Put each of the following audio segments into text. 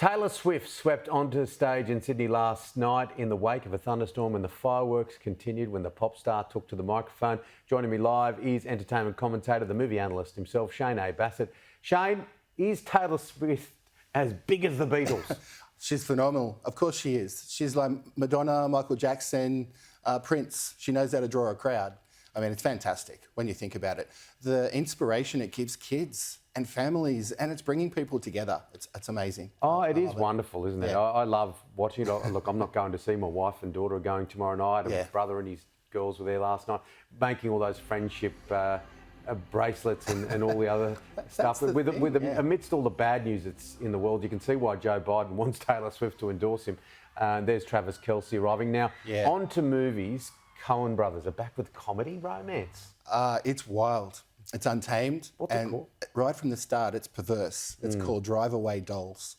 Taylor Swift swept onto stage in Sydney last night in the wake of a thunderstorm, and the fireworks continued when the pop star took to the microphone. Joining me live is entertainment commentator, the movie analyst himself, Shane A. Bassett. Shane, is Taylor Swift as big as the Beatles? She's phenomenal. Of course she is. She's like Madonna, Michael Jackson, Prince. She knows how to draw a crowd. I mean, it's fantastic when you think about it. The inspiration it gives kids and families, and it's bringing people together. It's amazing. Oh, it is wonderful, isn't it? Yeah. I love watching it. Look, I'm not going to see my wife and daughter are going tomorrow night, and Yeah. my brother and his girls were there last night, making all those friendship bracelets and all the other stuff. Amidst all the bad news that's in the world, you can see why Joe Biden wants Taylor Swift to endorse him. There's Travis Kelce arriving. Now, on to movies. Coen brothers are back with comedy romance. It's wild. It's untamed. What's it called? Right from the start, it's perverse. It's called Drive Away Dolls.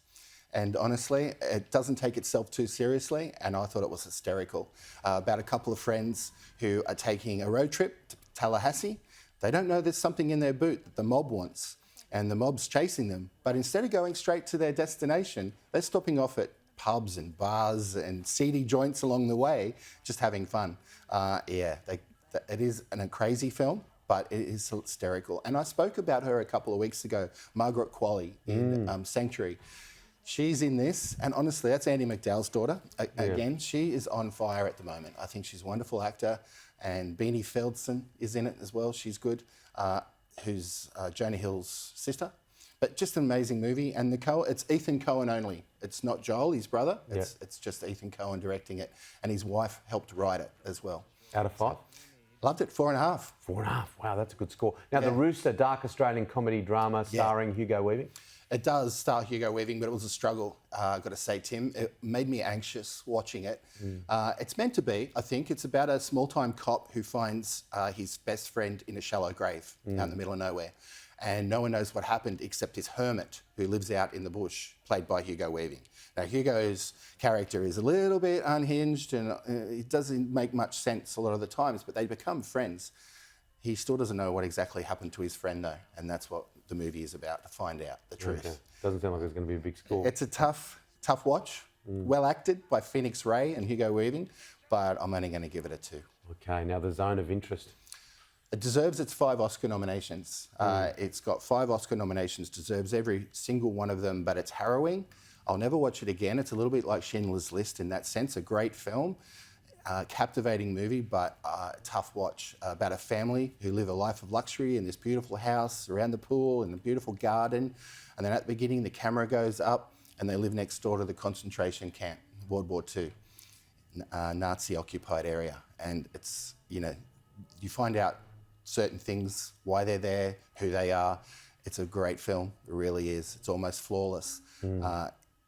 And honestly, it doesn't take itself too seriously, and I thought it was hysterical. About a couple of friends who are taking a road trip to Tallahassee. They don't know there's something in their boot that the mob wants, and the mob's chasing them. But instead of going straight to their destination, they're stopping off at pubs and bars and seedy joints along the way, just having fun. It is a crazy film, but it is hysterical. And I spoke about her a couple of weeks ago, Margaret Qualley in Sanctuary. She's in this, and honestly, that's Andy McDowell's daughter. Again, she is on fire at the moment. I think she's a wonderful actor, and Beanie Feldstein is in it as well. She's good, who's Jonah Hill's sister. But just an amazing movie, and it's Ethan Coen only. It's not Joel, his brother. It's just Ethan Coen directing it, and his wife helped write it as well. Out of 5? Loved it, 4.5. 4.5. Wow, that's a good score. Now, The Rooster, dark Australian comedy drama starring Hugo Weaving. It does star Hugo Weaving, but it was a struggle, I've got to say, Tim. It made me anxious watching it. It's meant to be, I think. It's about a small-time cop who finds his best friend in a shallow grave out in the middle of nowhere. And no one knows what happened except his hermit, who lives out in the bush, played by Hugo Weaving. Now, Hugo's character is a little bit unhinged, and it doesn't make much sense a lot of the times, but they become friends. He still doesn't know what exactly happened to his friend, though, and that's what the movie is about, to find out the truth. Okay. Doesn't sound like there's going to be a big score. It's a tough watch, well acted by Phoenix Ray and Hugo Weaving, but I'm only going to give it a 2. Okay, now the zone of interest. It deserves its 5 Oscar nominations. It's got 5 Oscar nominations, deserves every single one of them, but it's harrowing. I'll never watch it again. It's a little bit like Schindler's List in that sense, a great film, captivating movie, but tough watch about a family who live a life of luxury in this beautiful house around the pool in a beautiful garden. And then at the beginning, the camera goes up and they live next door to the concentration camp, World War II, Nazi-occupied area. And it's, you find out certain things, why they're there, who they are. It's a great film, it really is. It's almost flawless.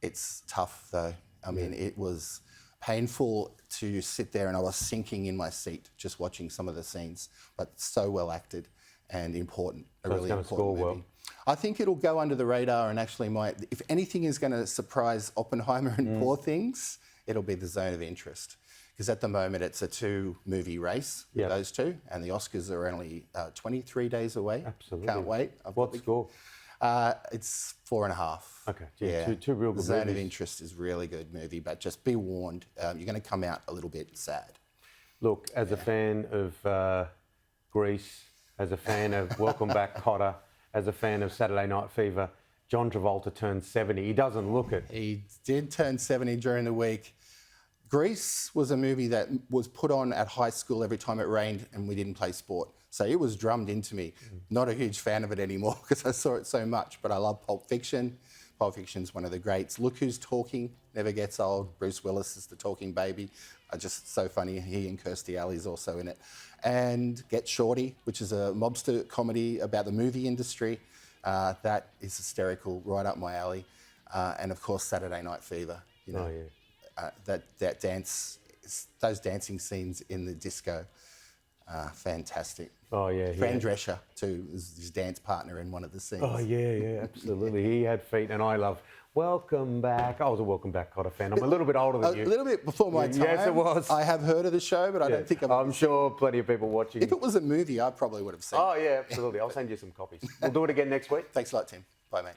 It's tough though. I mean, it was painful to sit there and I was sinking in my seat just watching some of the scenes, but so well acted and important, a really important movie. Well. I think it'll go under the radar and actually if anything is going to surprise Oppenheimer and Poor Things, it'll be the zone of interest. Because at the moment it's a 2-movie race with those two, and the Oscars are only 23 days away. Absolutely. Can't wait. What score? It's 4.5. Okay, two real good movies. The Zone of Interest is a really good movie, but just be warned, you're going to come out a little bit sad. Look, as a fan of Grease, as a fan of Welcome Back, Kotter, as a fan of Saturday Night Fever, John Travolta turned 70. He doesn't look it. He did turn 70 during the week. Grease was a movie that was put on at high school every time it rained and we didn't play sport. So it was drummed into me. Not a huge fan of it anymore because I saw it so much, but I love Pulp Fiction. Pulp Fiction's one of the greats. Look Who's Talking never gets old. Bruce Willis is the talking baby. Just so funny. He and Kirstie Alley's also in it. And Get Shorty, which is a mobster comedy about the movie industry. That is hysterical, right up my alley. And of course, Saturday Night Fever. Oh, yeah. That dance, those dancing scenes in the disco, fantastic. Oh yeah, Fran Drescher too is his dance partner in one of the scenes. Oh yeah, absolutely. He had feet, and I love Welcome Back. I was a Welcome Back Kotter fan. I'm a little bit older than you. A little bit before my time. Yes, it was. I have heard of the show, but I don't think I'm sure plenty of people watching. If it was a movie, I probably would have seen it. Oh yeah, absolutely. I'll send you some copies. We'll do it again next week. Thanks a lot, Tim. Bye, mate.